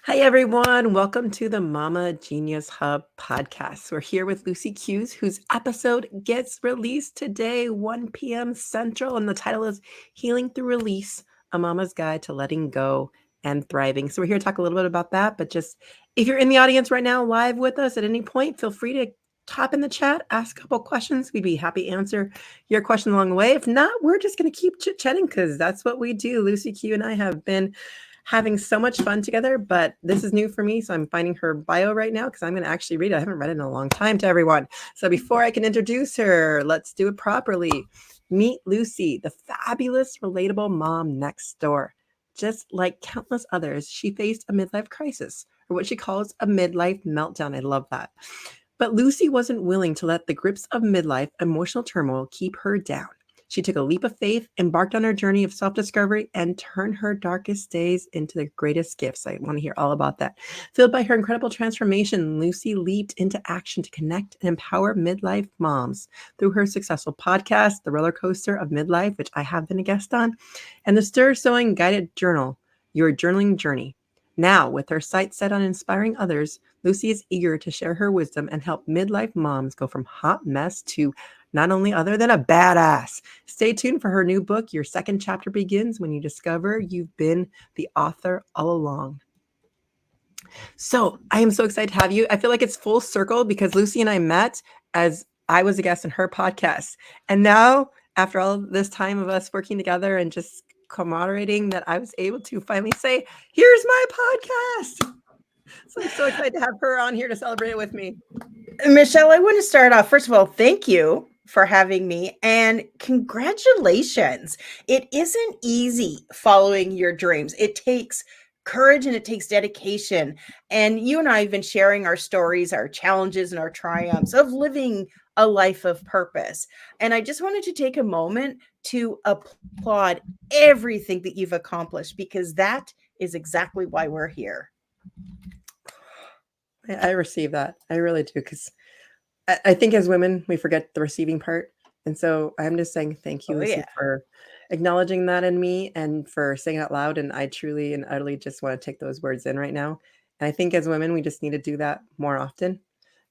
Hi, everyone. Welcome to the Mama Genius Hub podcast. We're here with Lucie Quigley, whose episode gets released today, 1 p.m. Central. And the title is Healing Through Release, A Mama's Guide to Letting Go and Thriving. So we're here to talk a little bit about that. But just if you're in the audience right now live with us at any point, feel free to top in the chat, ask a couple questions. We'd be happy to answer your question along the way. If not, we're just going to keep chit-chatting because that's what we do. Lucie Q and I have been having so much fun together, but this is new for me. So I'm finding her bio right now because I'm going to actually read it. I haven't read it in a long time to everyone. So before I can introduce her, let's do it properly. Meet Lucie, the fabulous, relatable mom next door. Just like countless others, she faced a midlife crisis, or what she calls a midlife meltdown. I love that. But Lucie wasn't willing to let the grips of midlife emotional turmoil keep her down. She took a leap of faith, embarked on her journey of self-discovery, and turned her darkest days into the greatest gifts. I want to hear all about that. Filled by her incredible transformation, Lucie leaped into action to connect and empower midlife moms through her successful podcast, The Roller Coaster of Midlife, which I have been a guest on, and the Stir-Sewing Guided Journal, Your Journaling Journey. Now, with her sights set on inspiring others, Lucie is eager to share her wisdom and help midlife moms go from hot mess to not only other than a badass. Stay tuned for her new book. Your second chapter begins when you discover you've been the author all along. So I am so excited to have you. I feel like it's full circle because Lucie and I met as I was a guest on her podcast. And now, after all this time of us working together and just camaradeing, that I was able to finally say, here's my podcast. So I'm so excited to have her on here to celebrate it with me. Michelle, I want to start off. First of all, thank you for having me and congratulations. It isn't easy following your dreams. It takes courage and it takes dedication. And you and I have been sharing our stories, our challenges, and our triumphs of living a life of purpose. And I just wanted to take a moment to applaud everything that you've accomplished because that is exactly why we're here. I receive that. I really do. Because I think as women, we forget the receiving part. And so I'm just saying thank you, Oh, Lucie, yeah. for acknowledging that in me and for saying it out loud. And I truly and utterly just want to take those words in right now. And I think as women, we just need to do that more often.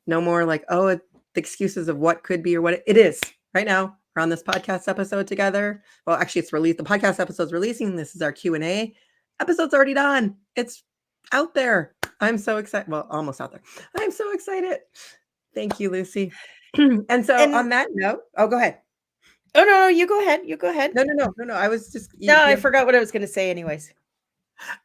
No more like, oh, the excuses of what could be or what it is. Right now, we're on this podcast episode together. Well, actually, it's released. The podcast episode's releasing. This is our Q&A. Episode's already done. It's out there. I'm so excited. Well, almost out there. I'm so excited. Thank you, Lucie. And so And on that note, oh, go ahead. oh, no, you go ahead. You go ahead. No. I was just, No, I forgot what I was going to say anyways.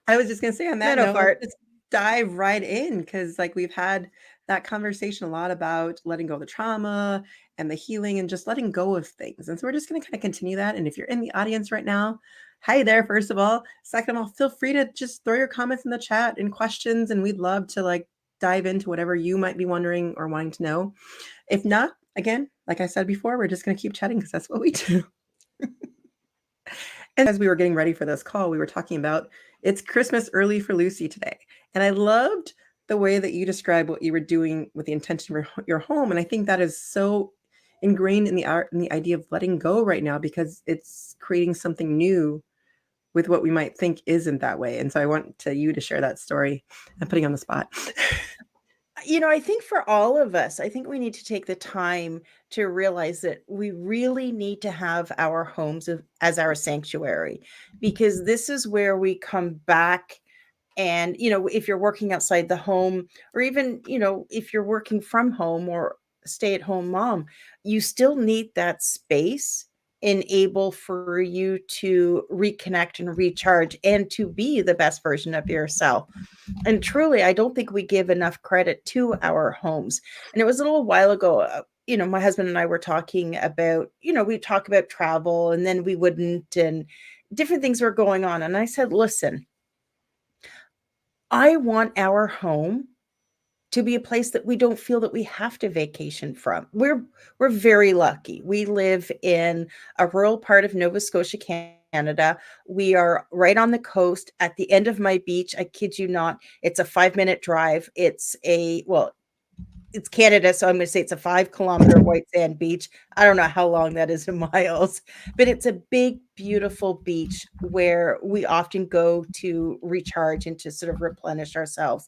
I was just going to say on No, that no, note, let's fart. just dive right in because like we've had that conversation a lot about letting go of the trauma and the healing and just letting go of things. And so we're just going to kind of continue that. And if you're in the audience right now, hi there, first of all. Second of all, feel free to just throw your comments in the chat and questions. And we'd love to like dive into whatever you might be wondering or wanting to know. If not, again, like I said before, we're just going to keep chatting because that's what we do. And as we were getting ready for this call, we were talking about it's Christmas early for Lucie today. And I loved the way that you described what you were doing with the intention of your home. And I think that is so ingrained in the idea of letting go right now because it's creating something new with what we might think isn't that way. And so I want you to share that story. I'm putting you on the spot. I think for all of us, I think we need to take the time to realize that we really need to have our homes as our sanctuary, because this is where we come back. And, if you're working outside the home, or even, if you're working from home or stay at home mom, you still need that space enable for you to reconnect and recharge and to be the best version of yourself. And truly, I don't think we give enough credit to our homes. And it was a little while ago, my husband and I were talking about, we talk about travel and then we wouldn't, and different things were going on. And I said, listen, I want our home to be a place that we don't feel that we have to vacation from. We're very lucky. We live in a rural part of Nova Scotia, Canada. We are right on the coast at the end of my beach. I kid you not. It's a 5-minute drive. it's Canada, so I'm going to say it's a 5-kilometer white sand beach. I don't know how long that is in miles, but it's a big, beautiful beach where we often go to recharge and to sort of replenish ourselves.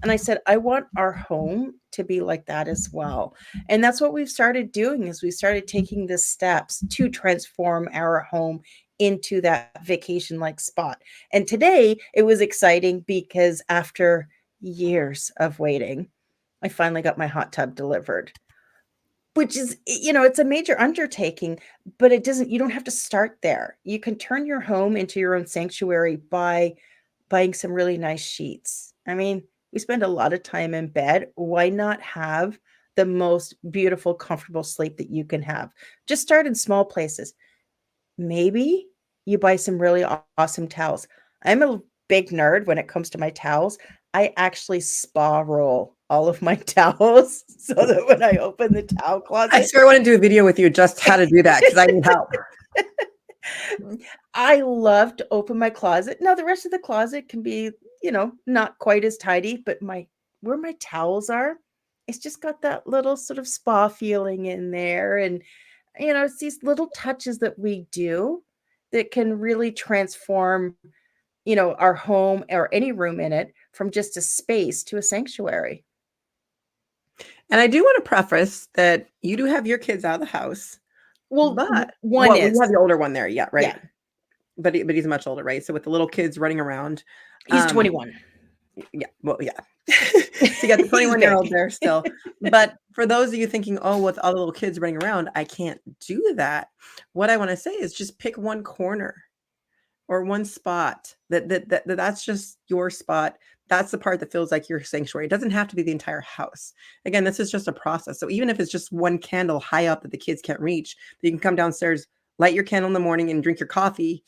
And I said, I want our home to be like that as well. And that's what we've started doing is we started taking the steps to transform our home into that vacation like spot. And today it was exciting because after years of waiting, I finally got my hot tub delivered, which is, it's a major undertaking, but you don't have to start there. You can turn your home into your own sanctuary by buying some really nice sheets. I mean, we spend a lot of time in bed. Why not have the most beautiful, comfortable sleep that you can have? Just start in small places. Maybe you buy some really awesome towels. I'm a big nerd when it comes to my towels. I actually spa roll all of my towels so that when I open the towel I closet, swear I want to do a video with you just how to do that because I need help. I love to open my closet. Now the rest of the closet can be, not quite as tidy, but where my towels are, it's just got that little sort of spa feeling in there. And it's these little touches that we do that can really transform, our home or any room in it from just a space to a sanctuary. And I do want to preface that you do have your kids out of the house, Well, but one you is, have the older one there, yeah, right? yeah, But he's much older, right? So with the little kids running around, he's 21. yeah, well, yeah. So you got the He's 21-year-old big. there still. But for those of you thinking, oh, with all the little kids running around, I can't do that. What I want to say is just pick one corner or one spot that's just your spot. That's the part that feels like your sanctuary. It doesn't have to be the entire house. Again, this is just a process. So even if it's just one candle high up that the kids can't reach, you can come downstairs, light your candle in the morning and drink your coffee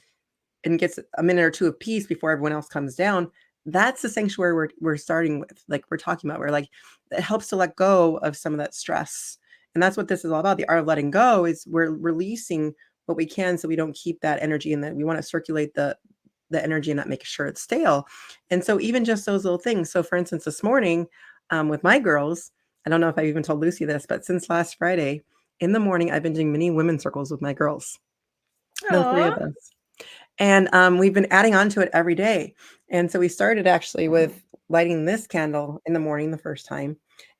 and gets a minute or two of peace before everyone else comes down. That's the sanctuary we're starting with. Like we're talking about, where like it helps to let go of some of that stress. And that's what this is all about. The art of letting go is we're releasing what we can so we don't keep that energy, and that we want to circulate the energy and not make sure it's stale. And so even just those little things. So for instance, this morning with my girls, I don't know if I even told Lucy this, but since last Friday in the morning, I've been doing mini women circles with my girls, the three Aw. of us. And we've been adding on to it every day. And so we started actually with lighting this candle in the morning the first time.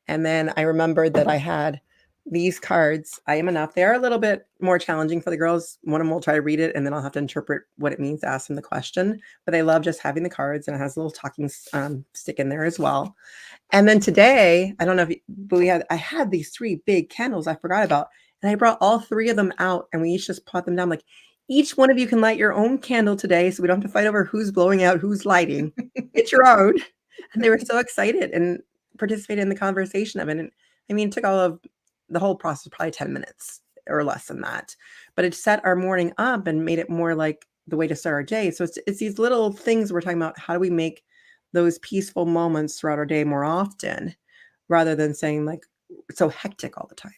And then I remembered that I had these cards, I Am Enough. They are a little bit more challenging for the girls. One of them will try to read it, and then I'll have to interpret what it means to ask them the question. But they love just having the cards, and it has a little talking stick in there as well. And then today, I don't know if but I had these 3 big candles I forgot about. And I brought all 3 of them out, and we each just put them down. Like, each one of you can light your own candle today, so we don't have to fight over who's blowing out, who's lighting. It's your own. And they were so excited and participated in the conversation of it. And I mean, it took the whole process, probably 10 minutes or less than that. But it set our morning up and made it more like the way to start our day. So it's these little things we're talking about. How do we make those peaceful moments throughout our day more often, rather than saying like it's so hectic all the time?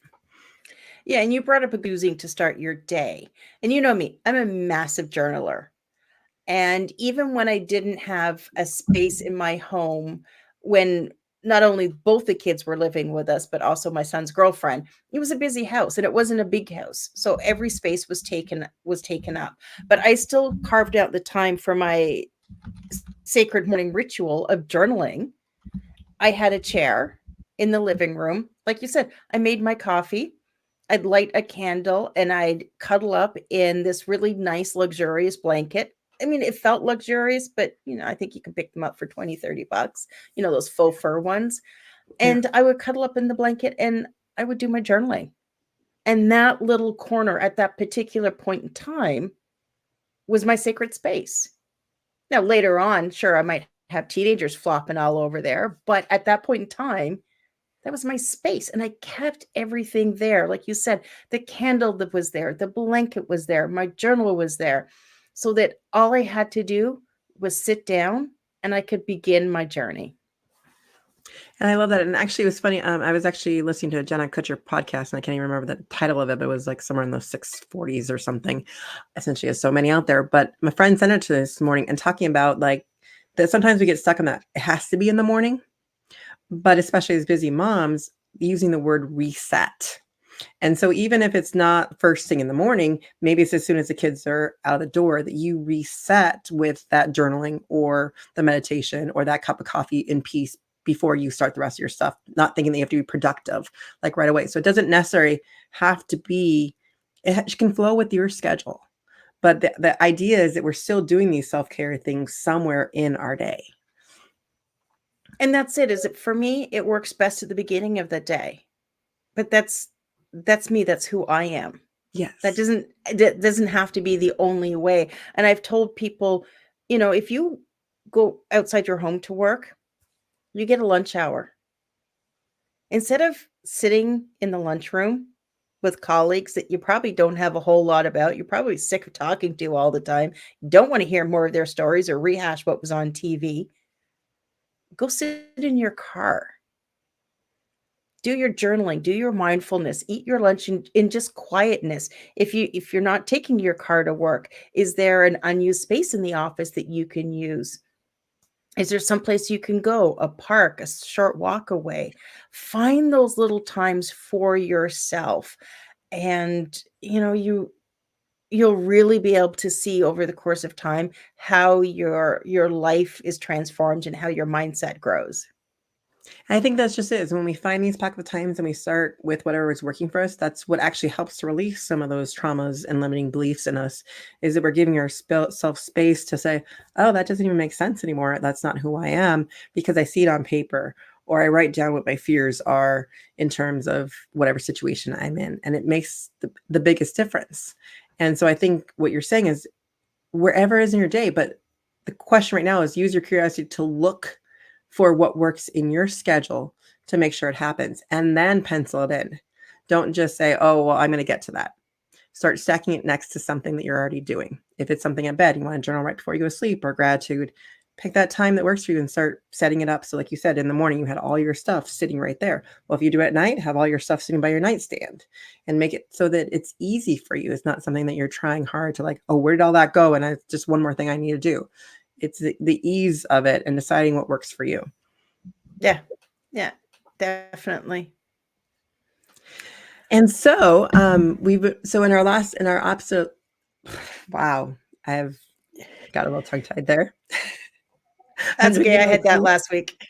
Yeah, and you brought up using to start your day. And you know me, I'm a massive journaler. And even when I didn't have a space in my home, when not only both the kids were living with us, but also my son's girlfriend, it was a busy house and it wasn't a big house. So every space was taken up. But I still carved out the time for my sacred morning ritual of journaling. I had a chair in the living room. Like you said, I made my coffee. I'd light a candle and I'd cuddle up in this really nice, luxurious blanket. I mean, it felt luxurious, but I think you can pick them up for 20, $30, those faux fur ones. Yeah. And I would cuddle up in the blanket and I would do my journaling. And that little corner at that particular point in time was my sacred space. Now, later on, sure, I might have teenagers flopping all over there, but at that point in time, that was my space. And I kept everything there. Like you said, the candle that was there, the blanket was there, my journal was there, so that all I had to do was sit down and I could begin my journey. And I love that. And actually, it was funny. I was actually listening to a Jenna Kutcher podcast, and I can't even remember the title of it, but it was like somewhere in the 640s or something. Essentially, there's so many out there. But my friend sent it to this morning and talking about like that sometimes we get stuck on that. It has to be in the morning. But especially as busy moms, using the word reset. And so even if it's not first thing in the morning, maybe it's as soon as the kids are out the door that you reset with that journaling or the meditation or that cup of coffee in peace before you start the rest of your stuff, not thinking that you have to be productive like right away. So it doesn't necessarily have to be, it can flow with your schedule. But the idea is that we're still doing these self-care things somewhere in our day. And that's it. Is it for me? It works best at the beginning of the day, but that's me. That's who I am. That Yes. doesn't have to be the only way. And I've told people, if you go outside your home to work, you get a lunch hour. Instead of sitting in the lunchroom with colleagues that you probably don't have a whole lot about, you're probably sick of talking to all the time, you don't want to hear more of their stories or rehash what was on TV, go sit in your car. Do your journaling, do your mindfulness, eat your lunch in just quietness. If you're not taking your car to work, is there an unused space in the office that you can use? Is there someplace you can go, a park, a short walk away? Find those little times for yourself. And you'll really be able to see over the course of time how your life is transformed and how your mindset grows. I think that's just it. Is when we find these pocket of times and we start with whatever is working for us, that's what actually helps to release some of those traumas and limiting beliefs in us. Is that we're giving ourselves space to say, "Oh, that doesn't even make sense anymore. That's not who I am because I see it on paper, or I write down what my fears are in terms of whatever situation I'm in," and it makes the biggest difference. And so I think what you're saying is wherever is in your day, but the question right now is use your curiosity to look for what works in your schedule to make sure it happens and then pencil it in. Don't just say, oh, well, I'm going to get to that. Start stacking it next to something that you're already doing. If it's something at bed, you want to journal right before you go to sleep or gratitude, pick that time that works for you and start setting it up. So like you said, in the morning, you had all your stuff sitting right there. Well, if you do it at night, have all your stuff sitting by your nightstand and make it so that it's easy for you. It's not something that you're trying hard to like, oh, where did all that go? And it's just one more thing I need to do. It's the ease of it and deciding what works for you. Yeah. Yeah, definitely. And so in our opposite, wow, I've got a little tongue tied there. I'm That's okay. drinking I my had that tea. last week.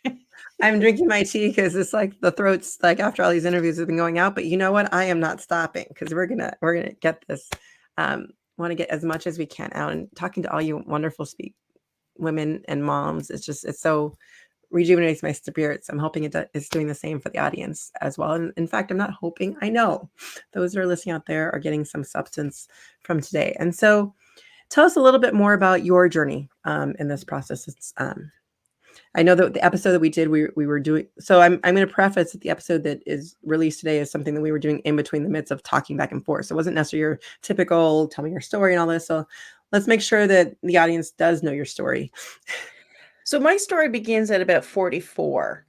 I'm drinking my tea because it's like the throat's like after all these interviews have been going out. But you know what? I am not stopping because we're gonna get this. Want to get as much as we can out and talking to all you wonderful women and moms. It's so rejuvenates my spirits. I'm hoping it's doing the same for the audience as well. And in fact, I'm not hoping. I know those that are listening out there are getting some substance from today. And so, tell us a little bit more about your journey in this process. I know that the episode that we did, we were doing. So I'm going to preface that the episode that is released today is something that we were doing in between the midst of talking back and forth. So it wasn't necessarily your typical tell me your story and all this. So let's make sure that the audience does know your story. So my story begins at about 44,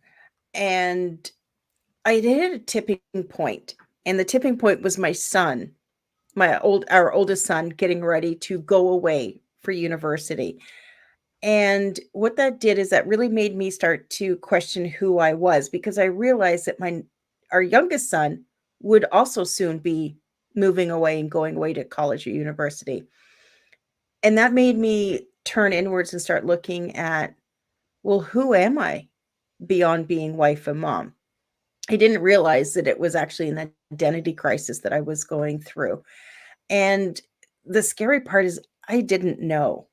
and I hit a tipping point, and the tipping point was my son, our oldest son, getting ready to go away for university. And what that did is that really made me start to question who I was, because I realized that our youngest son would also soon be moving away and going away to college or university. And that made me turn inwards and start looking at, well, who am I beyond being wife and mom? I didn't realize that it was actually an identity crisis that I was going through. And the scary part is I didn't know.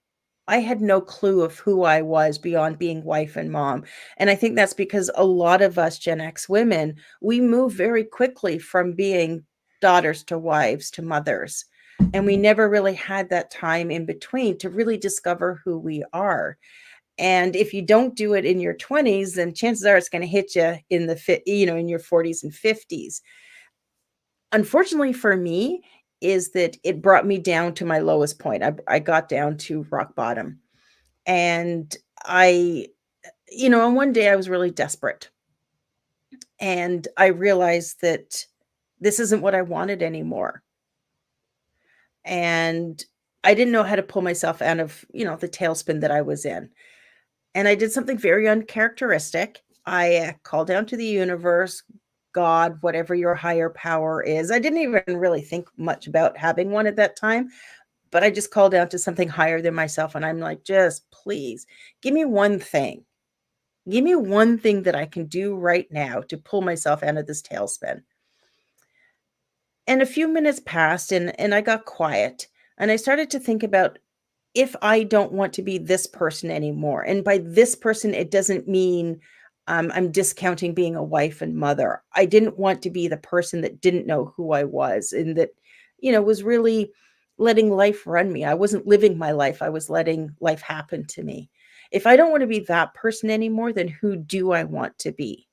I had no clue of who I was beyond being wife and mom. And I think that's because a lot of us Gen X women, we move very quickly from being daughters to wives to mothers. And we never really had that time in between to really discover who we are. And if you don't do it in your 20s, then chances are it's going to hit you in your 40s and 50s. Unfortunately for me, is that it brought me down to my lowest point. I got down to rock bottom. And and one day I was really desperate. And I realized that this isn't what I wanted anymore. And I didn't know how to pull myself out of, the tailspin that I was in. And I did something very uncharacteristic. I called down to the universe, God, whatever your higher power is. I didn't even really think much about having one at that time, but I just called out to something higher than myself. And I'm like, just please give me one thing. Give me one thing that I can do right now to pull myself out of this tailspin. And a few minutes passed, and I got quiet, and I started to think about, if I don't want to be this person anymore. And by this person, it doesn't mean I'm discounting being a wife and mother. I didn't want to be the person that didn't know who I was, and that, was really letting life run me. I wasn't living my life. I was letting life happen to me. If I don't want to be that person anymore, then who do I want to be?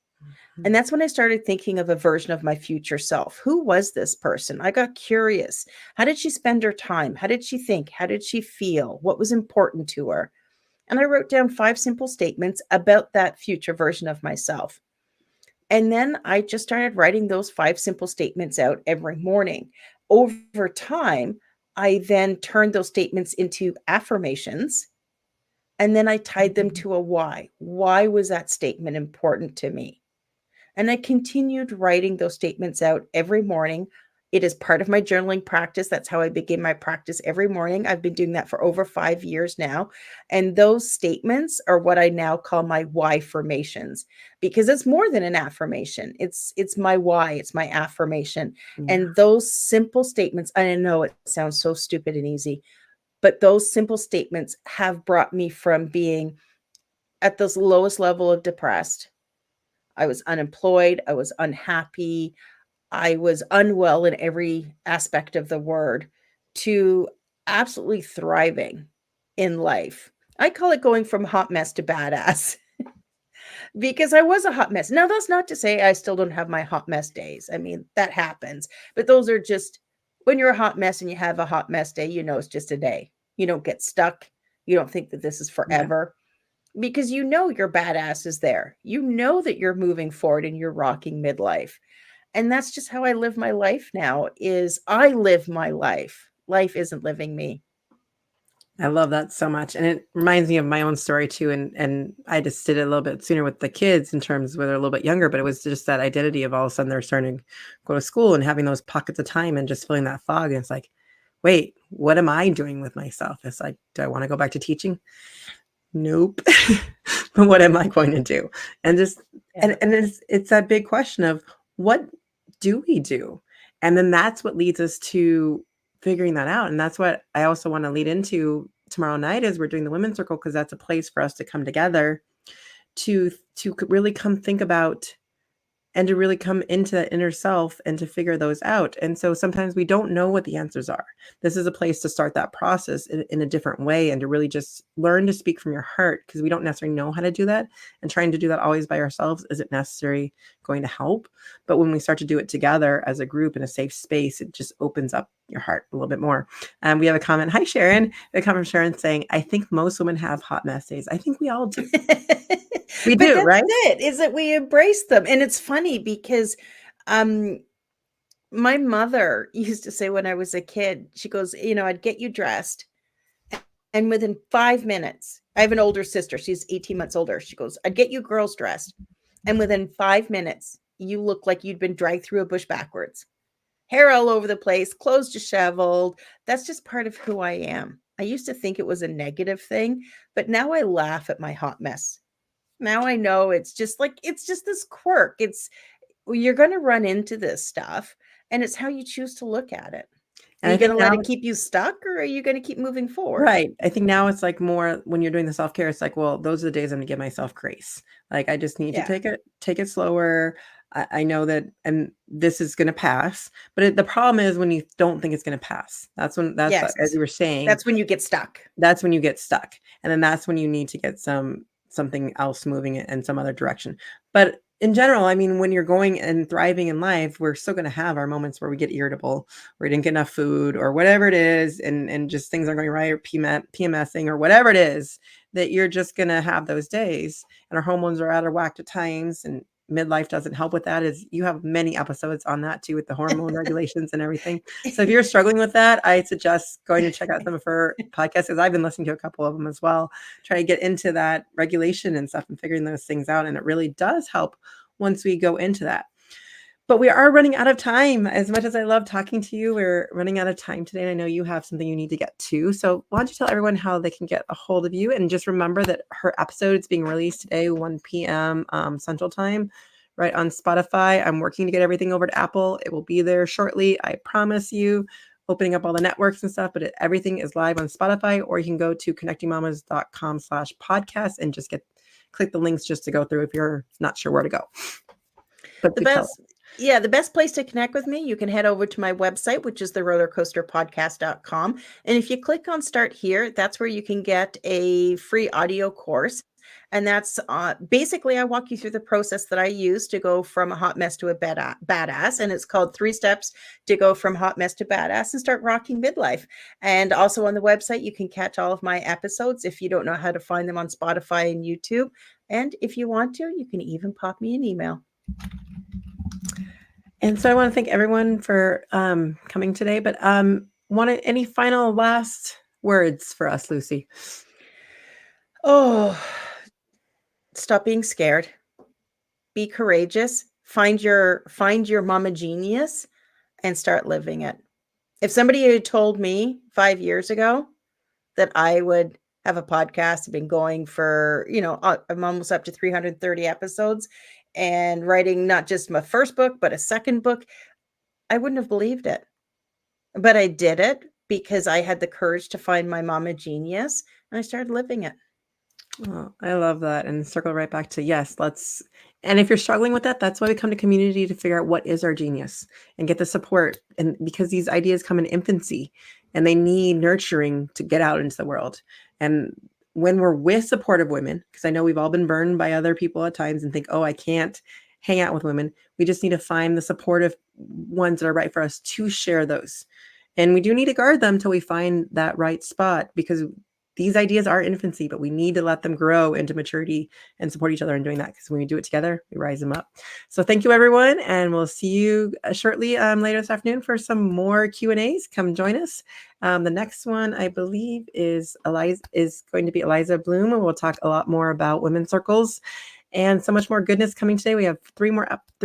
And that's when I started thinking of a version of my future self. Who was this person? I got curious. How did she spend her time? How did she think? How did she feel? What was important to her? And I wrote down 5 simple statements about that future version of myself. And then I just started writing those 5 simple statements out every morning. Over time, I then turned those statements into affirmations. And then I tied them to a why. Why was that statement important to me? And I continued writing those statements out every morning. It is part of my journaling practice. That's how I begin my practice every morning. I've been doing that for over 5 years now. And those statements are what I now call my why formations, because it's more than an affirmation. It's my why, it's my affirmation. Yeah. And those simple statements, I know it sounds so stupid and easy, but those simple statements have brought me from being at this lowest level of depressed. I was unemployed. I was unhappy. I was unwell in every aspect of the word, to absolutely thriving in life. I call it going from hot mess to badass because I was a hot mess. Now, that's not to say I still don't have my hot mess days. I mean, that happens. But those are just, when you're a hot mess and you have a hot mess day, it's just a day. You don't get stuck. You don't think that this is Yeah. forever, because your badass is there. You know that you're moving forward and you're rocking midlife. And that's just how I live my life now. Is I live my life. Life isn't living me. I love that so much. And it reminds me of my own story too. And I just did it a little bit sooner with the kids in terms where they're a little bit younger, but it was just that identity of all of a sudden they're starting to go to school and having those pockets of time and just feeling that fog. And it's like, wait, what am I doing with myself? It's like, do I want to go back to teaching? Nope. But what am I going to do? And just Yeah. and it's that big question of, what do we do? And then that's what leads us to figuring that out. And that's what I also want to lead into tomorrow night as we're doing the women's circle, because that's a place for us to come together to really come think about and to really come into that inner self and to figure those out. And so sometimes we don't know what the answers are. This is a place to start that process in a different way and to really just learn to speak from your heart, because we don't necessarily know how to do that. And trying to do that always by ourselves isn't necessarily going to help. But when we start to do it together as a group in a safe space, it just opens up your heart a little bit more. We have a comment. Hi, Sharon. A comment from Sharon saying, I think most women have hot mess days. I think we all do. We But do, that's right? it, is that we embrace them. And it's funny because my mother used to say when I was a kid, she goes, I'd get you dressed, and within 5 minutes, I have an older sister. She's 18 months older. She goes, I'd get you girls dressed, and within 5 minutes, you look like you'd been dragged through a bush backwards. Hair all over the place, clothes disheveled. That's just part of who I am. I used to think it was a negative thing, but now I laugh at my hot mess. Now I know it's just this quirk. You're going to run into this stuff, and it's how you choose to look at it. Are And you I going think to let now, it keep you stuck, or are you going to keep moving forward? right. I think now it's like more when you're doing the self-care, it's like, well, those are the days I'm gonna give myself grace. Like I just need to Yeah. take it slower. I know that, and this is gonna pass. But the problem is when you don't think it's gonna pass. That's Yes. as you were saying, That's when you get stuck. that's when you get stuck. And then that's when you need to get something else moving in some other direction. But in general, I mean, when you're going and thriving in life, we're still going to have our moments where we get irritable, or we didn't get enough food, or whatever it is, and just things aren't going right, or PMSing, or whatever it is, that you're just going to have those days. And our hormones are out of whack at times, and midlife doesn't help with that. Is you have many episodes on that too, with the hormone regulations and everything. So if you're struggling with that, I suggest going to check out some of her podcasts, because I've been listening to a couple of them as well, trying to get into that regulation and stuff and figuring those things out. And it really does help once we go into that. But we are running out of time. As much as I love talking to you, we're running out of time today. And I know you have something you need to get to. So why don't you tell everyone how they can get a hold of you? And just remember that her episode is being released today, 1 p.m. Central Time, right on Spotify. I'm working to get everything over to Apple. It will be there shortly. I promise you. Opening up all the networks and stuff, but everything is live on Spotify, or you can go to connectingmamas.com/podcast and just click the links just to go through if you're not sure where to go. But the best place to connect with me, you can head over to my website, which is therollercoasterpodcast.com. And if you click on start here, that's where you can get a free audio course. And that's basically, I walk you through the process that I use to go from a hot mess to a badass. And it's called 3 Steps to Go from Hot Mess to Badass and Start Rocking Midlife. And also on the website, you can catch all of my episodes if you don't know how to find them on Spotify and YouTube. And if you want to, you can even pop me an email. And so I want to thank everyone for coming today. But any final last words for us, Lucie? Oh, stop being scared. Be courageous. Find your mama genius and start living it. If somebody had told me 5 years ago that I would have a podcast, I've been going for, I'm almost up to 330 episodes and writing not just my first book, but a second book, I wouldn't have believed it. But I did it because I had the courage to find my mama genius and I started living it. Oh, I love that. And circle right back to yes, and if you're struggling with that, that's why we come to community to figure out what is our genius and get the support. And because these ideas come in infancy and they need nurturing to get out into the world. And when we're with supportive women, because I know we've all been burned by other people at times and think, oh, I can't hang out with women. We just need to find the supportive ones that are right for us to share those. And we do need to guard them till we find that right spot, because these ideas are infancy, but we need to let them grow into maturity and support each other in doing that. Because when we do it together, we rise them up. So thank you, everyone. And we'll see you shortly later this afternoon for some more Q&As. Come join us. The next one, I believe, is going to be Eliza Bloom, and we'll talk a lot more about women's circles and so much more goodness coming today. We have 3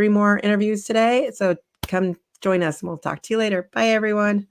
more interviews today. So come join us and we'll talk to you later. Bye, everyone.